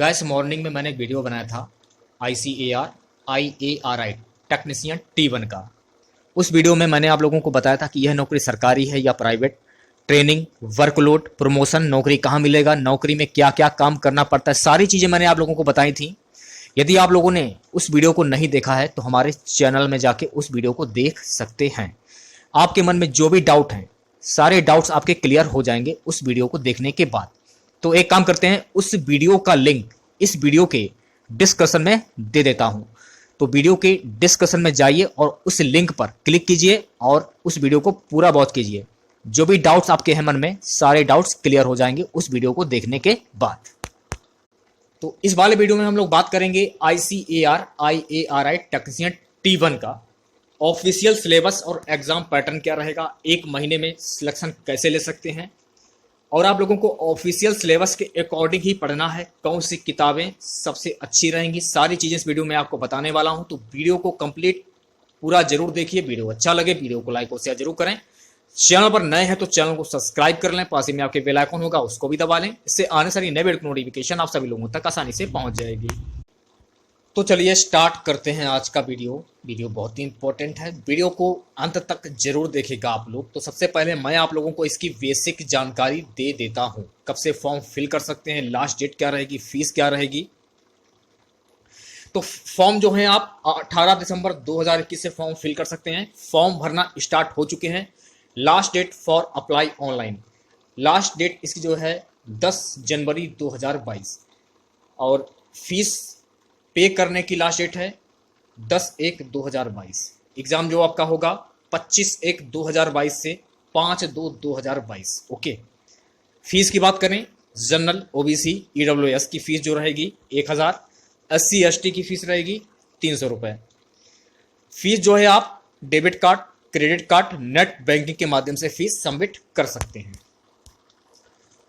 Gas morning में मैंने एक वीडियो बनाया था ICAR टेक्नीशियन T1 का। उस वीडियो में मैंने आप लोगों को बताया था कि यह नौकरी सरकारी है या प्राइवेट, ट्रेनिंग, वर्कलोड, प्रमोशन, नौकरी कहाँ मिलेगा, नौकरी में क्या क्या काम करना पड़ता है, सारी चीज़ें मैंने आप लोगों को बताई थी। यदि आप लोगों ने उस वीडियो को नहीं देखा है तो हमारे चैनल में जाके उस वीडियो को देख सकते हैं। आपके मन में जो भी डाउट हैं, सारे डाउट्स आपके क्लियर हो जाएंगे उस वीडियो को देखने के बाद। तो एक काम करते हैं, उस वीडियो का लिंक इस वीडियो के डिस्कशन में दे देता हूं। तो वीडियो के डिस्कशन में जाइए और उस लिंक पर क्लिक कीजिए और उस वीडियो को पूरा वॉच कीजिए। जो भी डाउट्स आपके हैं मन में, सारे डाउट्स क्लियर हो जाएंगे उस वीडियो को देखने के बाद। तो इस वाले वीडियो में हम लोग बात करेंगे ICAR टेक्नीशियन T1 का ऑफिशियल सिलेबस और एग्जाम पैटर्न क्या रहेगा, एक महीने में सिलेक्शन कैसे ले सकते हैं, और आप लोगों को ऑफिशियल सिलेबस के अकॉर्डिंग ही पढ़ना है, कौन सी किताबें सबसे अच्छी रहेंगी, सारी चीज़ें इस वीडियो में आपको बताने वाला हूं। तो वीडियो को कंप्लीट पूरा जरूर देखिए। वीडियो अच्छा लगे वीडियो को लाइक और शेयर जरूर करें। चैनल पर नए हैं तो चैनल को सब्सक्राइब कर लें, पास ही में आपके बेल आइकन होगा उसको भी दबा लें। इससे आने सारी नए वीडियो की नोटिफिकेशन आप सभी लोगों तक आसानी से पहुंच जाएगी। तो चलिए स्टार्ट करते हैं आज का वीडियो बहुत ही इंपॉर्टेंट है, वीडियो को अंत तक जरूर देखिएगा आप लोग। तो सबसे पहले मैं आप लोगों को इसकी बेसिक जानकारी दे देता हूं, कब से फॉर्म फिल कर सकते हैं, लास्ट डेट क्या रहेगी, फीस क्या रहेगी। तो फॉर्म जो है आप 18 दिसंबर 2021 से फॉर्म फिल कर सकते हैं। फॉर्म भरना स्टार्ट हो चुके हैं। Last date for apply online, last date इसकी जो है 10 जनवरी 2022 और फीस पे करने की लास्ट डेट है 10/1/2022। एग्जाम जो आपका होगा 25/1/2022 से 5/2/2022। ओके, फीस की बात करें, जनरल, OBC, EWS की फीस जो रहेगी 1000, SC ST की फीस रहेगी 300 रुपये। फीस जो है आप debit card, credit card, net banking के माध्यम से फीस सबमिट कर सकते हैं।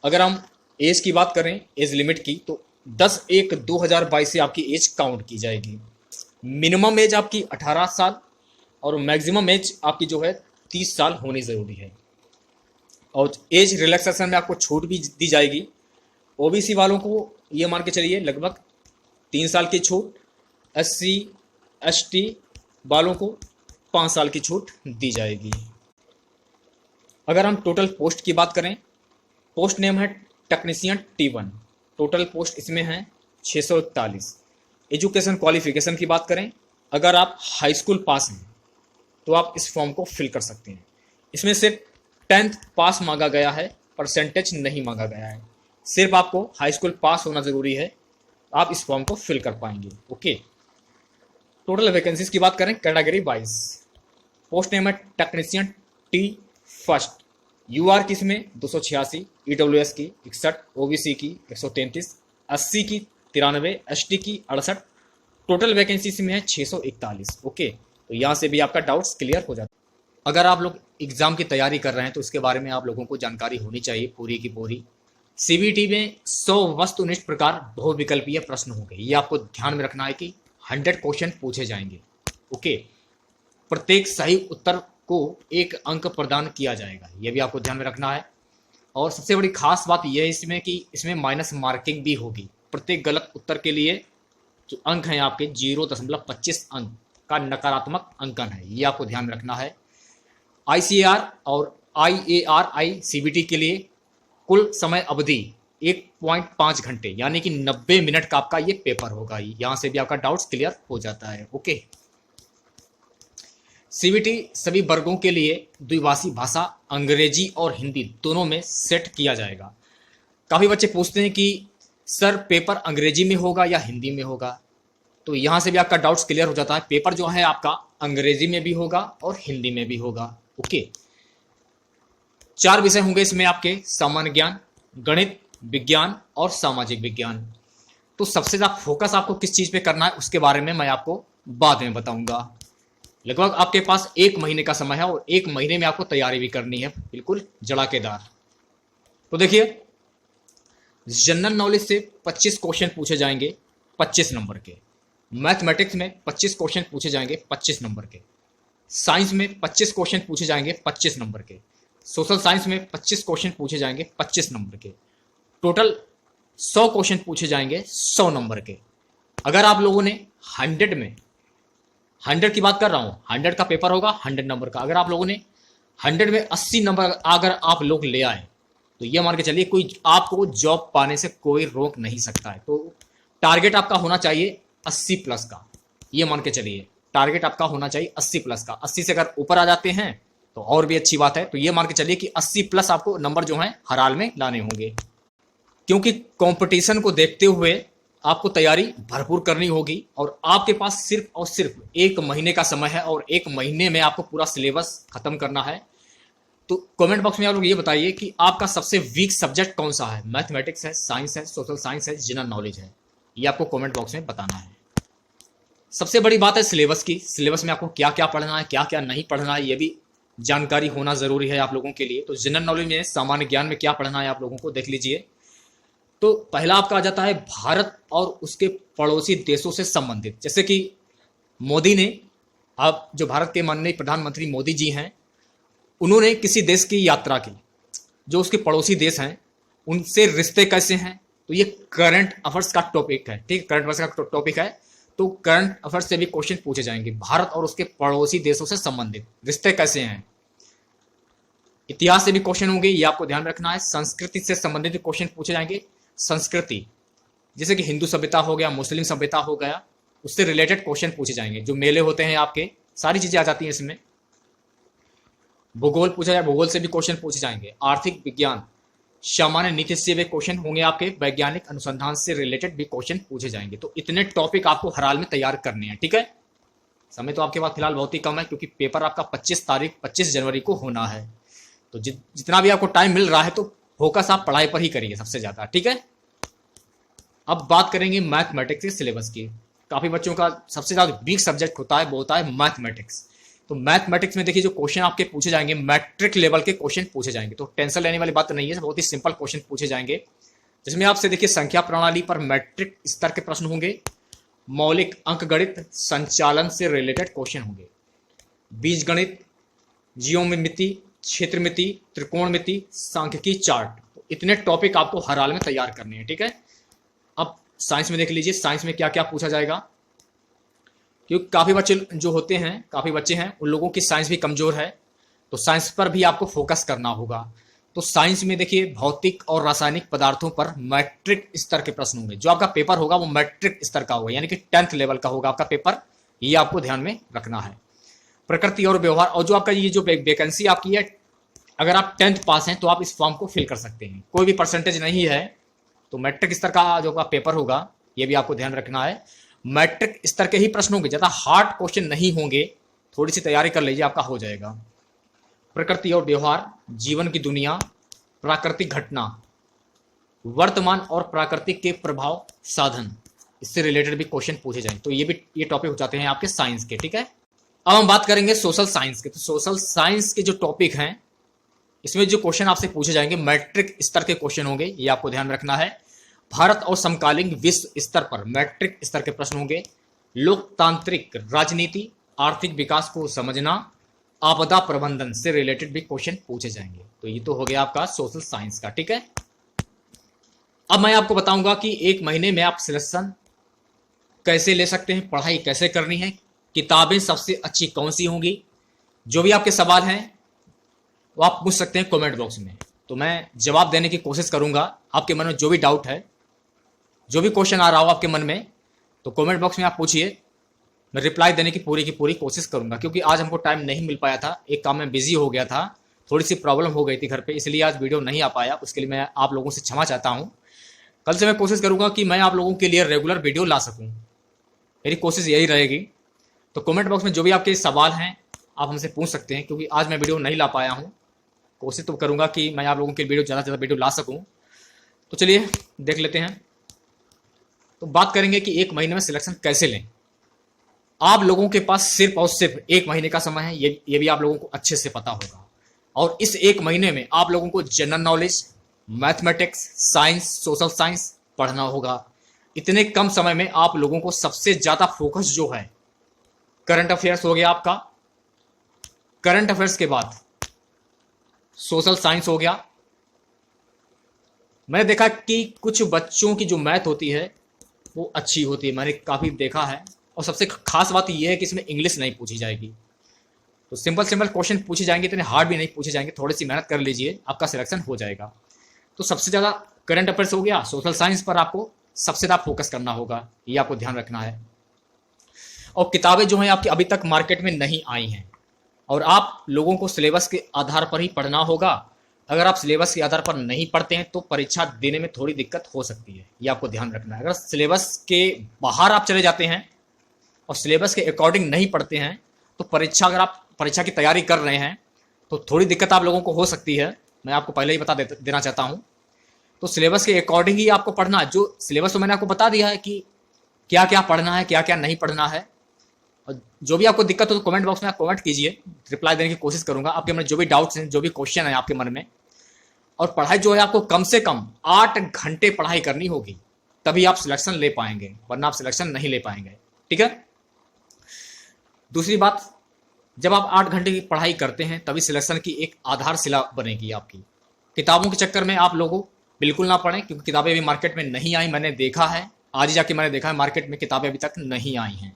अगर हम एज की बात करें, एज लिमिट की, तो 10/1/2022 से आपकी एज काउंट की जाएगी। मिनिमम एज आपकी 18 साल और मैक्सिमम एज आपकी जो है 30 साल होनी ज़रूरी है। और एज रिलैक्सेशन में आपको छूट भी दी जाएगी। OBC वालों को ये मान के चलिए लगभग 3 साल की छूट, SC ST वालों को 5 साल की छूट दी जाएगी। अगर हम टोटल पोस्ट की बात करें, पोस्ट नेम है टेक्नीशियन T1, टोटल पोस्ट इसमें है 641। एजुकेशन क्वालिफिकेशन की बात करें, अगर आप हाई स्कूल पास हैं तो आप इस फॉर्म को फिल कर सकते हैं। इसमें सिर्फ 10th पास मांगा गया है, परसेंटेज नहीं मांगा गया है। सिर्फ आपको हाई स्कूल पास होना ज़रूरी है, आप इस फॉर्म को फिल कर पाएंगे। ओके, टोटल वैकेंसीज की बात करें कैटेगरी वाइज, पोस्ट नेम है टेक्नीशियन T1, UR की इसमें 286, EWS की 61, OBC की 133, SC की 93, ST की 68। टोटल वैकेंसी इसमें है 641। ओके, तो यहाँ से भी आपका डाउट्स क्लियर हो जाता है। अगर आप लोग एग्जाम की तैयारी कर रहे हैं तो इसके बारे में आप लोगों को जानकारी होनी चाहिए पूरी की पूरी। CBT में 100 वस्तुनिष्ठ प्रकार बहुविकल्पीय प्रश्न होंगे, ये आपको ध्यान में रखना है कि 100 क्वेश्चन पूछे जाएंगे। ओके, प्रत्येक सही उत्तर को 1 अंक प्रदान किया जाएगा, यह भी आपको ध्यान में रखना है। और सबसे बड़ी खास बात यह है इसमें कि इसमें माइनस मार्किंग भी होगी। प्रत्येक गलत उत्तर के लिए जो अंक हैं आपके 0.25 अंक का नकारात्मक अंकन है, ये आपको ध्यान में रखना है। ICAR और IARI CBT के लिए कुल समय अवधि 1.5 घंटे यानी कि 90 मिनट का आपका ये पेपर होगा। यहाँ से भी आपका डाउट्स क्लियर हो जाता है। ओके, CBT सभी वर्गों के लिए द्विभाषी भाषा अंग्रेजी और हिंदी दोनों में सेट किया जाएगा। काफ़ी बच्चे पूछते हैं कि सर पेपर अंग्रेजी में होगा या हिंदी में होगा, तो यहाँ से भी आपका डाउट्स क्लियर हो जाता है। पेपर जो है आपका अंग्रेजी में भी होगा और हिंदी में भी होगा। ओके, 4 विषय होंगे इसमें आपके, सामान्य ज्ञान, गणित, विज्ञान और सामाजिक विज्ञान। तो सबसे ज़्यादा फोकस आपको किस चीज़ पे करना है उसके बारे में मैं आपको बाद में बताऊंगा। लगभग आपके पास 1 महीने का समय है और 1 महीने में आपको तैयारी भी करनी है बिल्कुल जड़ाकेदार। तो देखिए, जनरल नॉलेज से 25 क्वेश्चन पूछे जाएंगे 25 नंबर के, मैथमेटिक्स में 25 क्वेश्चन पूछे जाएंगे 25 नंबर के, साइंस में 25 क्वेश्चन पूछे जाएंगे 25 नंबर के, सोशल साइंस में 25 क्वेश्चन पूछे जाएंगे 25 नंबर के। टोटल 100 क्वेश्चन पूछे जाएंगे 100 नंबर के। अगर आप लोगों ने 100 में, 100 की बात कर रहा हूं, 100 का पेपर होगा 100 नंबर का, अगर आप लोगों ने 100 में 80 नंबर अगर आप लोग ले आए तो ये मान के चलिए कोई आपको जॉब पाने से कोई रोक नहीं सकता है। तो टारगेट आपका होना चाहिए 80 प्लस का, ये मान के चलिए टारगेट आपका होना चाहिए 80 प्लस का। 80 से अगर ऊपर आ जाते हैं तो और भी अच्छी बात है। तो ये मान के चलिए कि 80 प्लस आपको नंबर जो है हर हाल में लाने होंगे, क्योंकि कंपटीशन को देखते हुए आपको तैयारी भरपूर करनी होगी और आपके पास सिर्फ और सिर्फ 1 महीने का समय है और 1 महीने में आपको पूरा सिलेबस खत्म करना है। तो कमेंट बॉक्स में आप लोग ये बताइए कि आपका सबसे वीक सब्जेक्ट कौन सा है, मैथमेटिक्स है, साइंस है, सोशल साइंस है, जनरल नॉलेज है, ये आपको कमेंट बॉक्स में बताना है। सबसे बड़ी बात है सिलेबस की। सिलेबस में आपको क्या क्या पढ़ना है, क्या क्या नहीं पढ़ना है, ये भी जानकारी होना जरूरी है आप लोगों के लिए। तो जनरल नॉलेज में, सामान्य ज्ञान में क्या पढ़ना है आप लोगों को देख लीजिए। तो पहला आपका आ जाता है भारत और उसके पड़ोसी देशों से संबंधित। जैसे कि मोदी ने, अब जो भारत के माननीय प्रधानमंत्री मोदी जी हैं, उन्होंने किसी देश की यात्रा की, जो उसके पड़ोसी देश हैं उनसे रिश्ते कैसे हैं, तो ये करंट अफेयर्स का टॉपिक है। ठीक, करंट अफेयर्स का टॉपिक है। तो करंट अफेयर्स से भी क्वेश्चन पूछे जाएंगे। भारत और उसके पड़ोसी देशों से संबंधित रिश्ते कैसे हैं। इतिहास से भी क्वेश्चन होंगे, ये आपको ध्यान रखना है। संस्कृति से संबंधित क्वेश्चन पूछे जाएंगे। संस्कृति जैसे कि हिंदू सभ्यता हो गया, मुस्लिम सभ्यता हो गया, उससे रिलेटेड क्वेश्चन पूछे जाएंगे। जो मेले होते हैं आपके, सारी चीजें आ जाती हैं इसमें। भूगोल पूछा जाए, भूगोल से भी क्वेश्चन पूछे जाएंगे। आर्थिक विज्ञान, सामान्य नीति से भी क्वेश्चन होंगे आपके। वैज्ञानिक अनुसंधान से रिलेटेड भी क्वेश्चन पूछे जाएंगे। तो इतने टॉपिक आपको हर हाल में तैयार करने हैं। ठीक है, समय तो आपके पास फिलहाल बहुत ही कम है, क्योंकि पेपर आपका 25 जनवरी को होना है। तो जितना भी आपको टाइम मिल रहा है तो फोकस आप पढ़ाई पर ही करिए सबसे ज्यादा। ठीक है, अब बात करेंगे मैथमेटिक्स के सिलेबस की। काफी बच्चों का सबसे ज्यादा वीक सब्जेक्ट होता है, वो होता है मैथमेटिक्स। तो मैथमेटिक्स में देखिए जो क्वेश्चन आपके पूछे जाएंगे, मैट्रिक लेवल के क्वेश्चन पूछे जाएंगे। तो टेंशन लेने वाली बात तो नहीं है, बहुत ही सिंपल क्वेश्चन पूछे जाएंगे। जिसमें आपसे देखिए संख्या प्रणाली पर मैट्रिक स्तर के प्रश्न होंगे, मौलिक अंकगणित संचालन से रिलेटेड क्वेश्चन होंगे, बीजगणित, जियोमिति, क्षेत्रमिति, त्रिकोणमिति, सांख्यिकी, चार्ट। तो इतने टॉपिक आपको हर हाल में तैयार करने हैं। ठीक है, अब साइंस में देख लीजिए, साइंस में क्या क्या पूछा जाएगा, क्योंकि काफी बच्चे जो होते हैं, काफी बच्चे हैं, उन लोगों की साइंस भी कमजोर है। तो साइंस पर भी आपको फोकस करना होगा। तो साइंस में देखिए भौतिक और रासायनिक पदार्थों पर मैट्रिक स्तर के प्रश्न होंगे। जो आपका पेपर होगा वो मैट्रिक स्तर का होगा, यानी कि 10th लेवल का होगा आपका पेपर, ये आपको ध्यान में रखना है। प्रकृति और व्यवहार, और जो आपका ये जो वैकेंसी आपकी है, अगर आप 10th पास हैं तो आप इस फॉर्म को फिल कर सकते हैं। कोई भी परसेंटेज नहीं है, तो मैट्रिक स्तर का जो आपका पेपर होगा ये भी आपको ध्यान रखना है। मैट्रिक स्तर के ही प्रश्न होंगे, ज्यादा हार्ड क्वेश्चन नहीं होंगे। थोड़ी सी तैयारी कर लीजिए, आपका हो जाएगा। प्रकृति और व्यवहार, जीवन की दुनिया, प्राकृतिक घटना, वर्तमान और प्राकृतिक के प्रभाव साधन, इससे रिलेटेड भी क्वेश्चन पूछे जाएंगे। तो ये टॉपिक हो जाते हैं आपके साइंस के। ठीक है, अब हम बात करेंगे सोशल साइंस के। तो सोशल साइंस के जो टॉपिक हैं, इसमें जो क्वेश्चन आपसे पूछे जाएंगे मैट्रिक स्तर के क्वेश्चन होंगे, ये आपको ध्यान रखना है। भारत और समकालीन विश्व स्तर पर मैट्रिक स्तर के प्रश्न होंगे। लोकतांत्रिक राजनीति, आर्थिक विकास को समझना, आपदा प्रबंधन से रिलेटेड भी क्वेश्चन पूछे जाएंगे। तो ये तो हो गया आपका सोशल साइंस का। ठीक है, अब मैं आपको बताऊंगा कि 1 महीने में आप सिलेक्शन कैसे ले सकते हैं, पढ़ाई कैसे करनी है, किताबें सबसे अच्छी कौन सी होंगी। जो भी आपके सवाल हैं वो आप पूछ सकते हैं कमेंट बॉक्स में, तो मैं जवाब देने की कोशिश करूंगा। आपके मन में जो भी डाउट है, जो भी क्वेश्चन आ रहा हो आपके मन में, तो कमेंट बॉक्स में आप पूछिए, मैं रिप्लाई देने की पूरी कोशिश करूंगा। क्योंकि आज हमको टाइम नहीं मिल पाया था, एक काम में बिजी हो गया था, थोड़ी सी प्रॉब्लम हो गई थी घर पे, इसलिए आज वीडियो नहीं आ पाया। उसके लिए मैं आप लोगों से क्षमा चाहता हूँ। कल से मैं कोशिश करूंगा कि मैं आप लोगों के लिए रेगुलर वीडियो ला सकूँ, मेरी कोशिश यही रहेगी। तो कमेंट बॉक्स में जो भी आपके सवाल हैं आप हमसे पूछ सकते हैं, क्योंकि आज मैं वीडियो नहीं ला पाया हूँ। कोशिश तो करूंगा कि मैं आप लोगों के वीडियो ज़्यादा से ज़्यादा वीडियो ला सकूं। तो चलिए देख लेते हैं। तो बात करेंगे कि 1 महीने में सिलेक्शन कैसे लें। आप लोगों के पास सिर्फ और सिर्फ 1 महीने का समय है, ये भी आप लोगों को अच्छे से पता होगा। और इस 1 महीने में आप लोगों को general knowledge, mathematics, science, social science पढ़ना होगा। इतने कम समय में आप लोगों को सबसे ज़्यादा फोकस जो है करंट अफेयर्स हो गया आपका, करंट अफेयर्स के बाद सोशल साइंस हो गया, मैंने देखा कि कुछ बच्चों की जो मैथ होती है वो अच्छी होती है, मैंने काफ़ी देखा है। और सबसे खास बात यह है कि इसमें इंग्लिश नहीं पूछी जाएगी, तो सिंपल सिंपल क्वेश्चन पूछे जाएंगे, इतने हार्ड भी नहीं पूछे जाएंगे। थोड़ी सी मेहनत कर लीजिए, आपका सिलेक्शन हो जाएगा। तो सबसे ज़्यादा करंट अफेयर्स हो गया, सोशल साइंस पर आपको सबसे ज़्यादा फोकस करना होगा, ये आपको ध्यान रखना है। और किताबें जो हैं आपकी अभी तक मार्केट में नहीं आई हैं, और आप लोगों को सिलेबस के आधार पर ही पढ़ना होगा। अगर आप सिलेबस के आधार पर नहीं पढ़ते हैं तो परीक्षा देने में थोड़ी दिक्कत हो सकती है, ये आपको ध्यान रखना है। अगर सिलेबस के बाहर आप चले जाते हैं और सिलेबस के अकॉर्डिंग नहीं पढ़ते हैं तो परीक्षा, अगर आप परीक्षा की तैयारी कर रहे हैं तो थोड़ी दिक्कत आप लोगों को हो सकती है, मैं आपको पहले ही बता देना चाहता हूँ। तो सिलेबस के अकॉर्डिंग ही आपको पढ़ना है। जो सिलेबस तो मैंने आपको बता दिया है कि क्या क्या पढ़ना है, क्या क्या नहीं पढ़ना है। और जो भी आपको दिक्कत हो तो कमेंट बॉक्स में आप कमेंट कीजिए, रिप्लाई देने की कोशिश करूंगा। आपके मन में जो भी डाउट्स हैं, जो भी क्वेश्चन है आपके मन में। और पढ़ाई जो है आपको कम से कम 8 घंटे पढ़ाई करनी होगी, तभी आप सिलेक्शन ले पाएंगे, वरना आप सिलेक्शन नहीं ले पाएंगे। ठीक है। दूसरी बात, जब आप 8 घंटे की पढ़ाई करते हैं तभी सिलेक्शन की एक आधारशिला बनेगी आपकी। किताबों के चक्कर में आप लोगों बिल्कुल ना पढ़ें, क्योंकि किताबें अभी मार्केट में नहीं आई। मैंने देखा है, आज ही जाके मैंने देखा है, मार्केट में किताबें अभी तक नहीं आई हैं।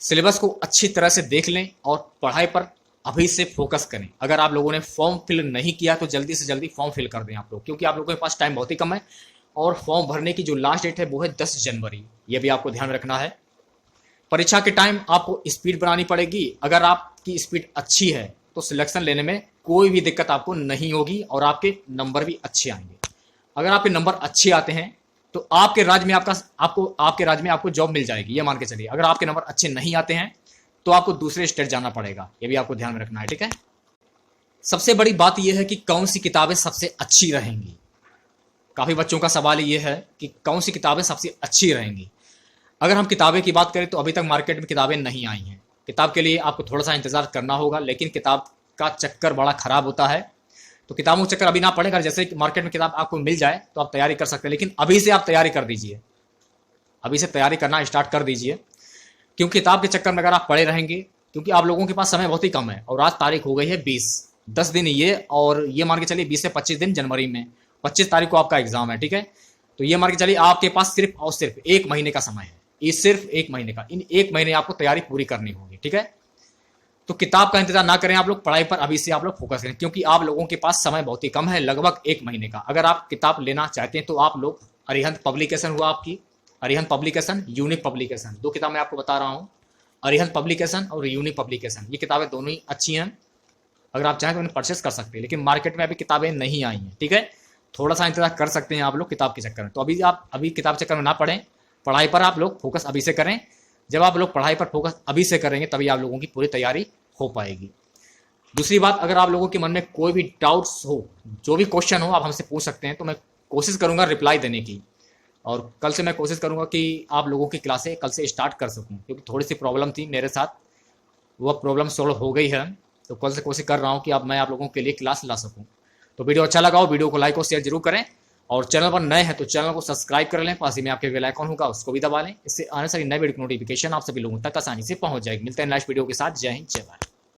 सिलेबस को अच्छी तरह से देख लें और पढ़ाई पर अभी से फोकस करें। अगर आप लोगों ने फॉर्म फिल नहीं किया तो जल्दी से जल्दी फॉर्म फिल कर दें आप लोग, क्योंकि आप लोगों के पास टाइम बहुत ही कम है। और फॉर्म भरने की जो लास्ट डेट है वो है 10 जनवरी, ये भी आपको ध्यान रखना है। परीक्षा के टाइम आपको स्पीड बनानी पड़ेगी। अगर आपकी स्पीड अच्छी है तो सिलेक्शन लेने में कोई भी दिक्कत आपको नहीं होगी और आपके नंबर भी अच्छे आएंगे। अगर आपके नंबर अच्छे आते हैं तो आपके राज्य में आपके राज्य में आपको जॉब मिल जाएगी, ये मान के चलिए। अगर आपके नंबर अच्छे नहीं आते हैं तो आपको दूसरे स्टेट जाना पड़ेगा, ये भी आपको ध्यान में रखना है। ठीक है। सबसे बड़ी बात यह है कि कौन सी किताबें सबसे अच्छी रहेंगी। काफी बच्चों का सवाल यह है कि कौन सी किताबें सबसे अच्छी रहेंगी। अगर हम किताबें की बात करें तो अभी तक मार्केट में किताबें नहीं आई हैं। किताब के लिए आपको थोड़ा सा इंतजार करना होगा, लेकिन किताब का चक्कर बड़ा खराब होता है। तो किताबों का चक्कर अभी ना पड़ेगा। जैसे मार्केट में किताब आपको मिल जाए तो आप तैयारी कर सकते हैं, लेकिन अभी से आप तैयारी कर दीजिए, अभी से तैयारी करना स्टार्ट कर दीजिए। क्योंकि किताब के चक्कर में अगर आप पड़े रहेंगे, क्योंकि आप लोगों के पास समय बहुत ही कम है और आज तारीख हो गई है 20, 10 दिन ये, और ये मान के चलिए 20 से 25 दिन जनवरी में, 25 तारीख को आपका एग्जाम है। ठीक है। तो ये मान के चलिए आपके पास सिर्फ और सिर्फ 1 महीने का समय है, ये सिर्फ 1 महीने का। इन 1 महीने आपको तैयारी पूरी करनी होगी। ठीक है। तो किताब का इंतजार ना करें आप लोग, पढ़ाई पर अभी से आप लोग फोकस करें, क्योंकि आप लोगों के पास समय बहुत ही कम है, लगभग 1 महीने का। अगर आप किताब लेना चाहते हैं तो आप लोग अरिहंत पब्लिकेशन हुआ आपकी, अरिहंत पब्लिकेशन, यूनिक पब्लिकेशन, 2 किताब मैं आपको बता रहा हूँ, अरिहंत पब्लिकेशन और यूनिक पब्लिकेशन। ये किताबें दोनों ही अच्छी हैं, अगर आप चाहें तो उन्हें परचेस कर सकते हैं, लेकिन मार्केट में अभी किताबें नहीं आई हैं। ठीक है। थोड़ा सा इंतजार कर सकते हैं आप लोग किताब के चक्कर में। तो अभी किताब चक्कर में ना पढ़ें, पढ़ाई पर आप लोग फोकस अभी से करें। जब आप लोग पढ़ाई पर फोकस अभी से करेंगे तभी आप लोगों की पूरी तैयारी हो पाएगी। दूसरी बात, अगर आप लोगों के मन में कोई भी डाउट्स हो, जो भी क्वेश्चन हो, आप हमसे पूछ सकते हैं, तो मैं कोशिश करूंगा रिप्लाई देने की। और कल से मैं कोशिश करूंगा कि आप लोगों की क्लासें कल से स्टार्ट कर सकूं, क्योंकि थोड़ी सी प्रॉब्लम थी मेरे साथ, वह प्रॉब्लम सॉल्व हो गई है। तो कल से कोशिश कर रहा हूं कि अब मैं आप लोगों के लिए क्लास ला सकूं। तो वीडियो अच्छा लगा हो, वीडियो को लाइक और शेयर जरूर करें, और चैनल पर नए हैं तो चैनल को सब्सक्राइब कर लें, पास ही में आपके बेल आइकॉन होगा उसको भी दबा लें। इससे आने वाली नई वीडियो की नोटिफिकेशन आप सभी लोगों तक आसानी से पहुंच जाएगी। मिलते हैं नेक्स्ट वीडियो के साथ। जय हिंद, जय भारत।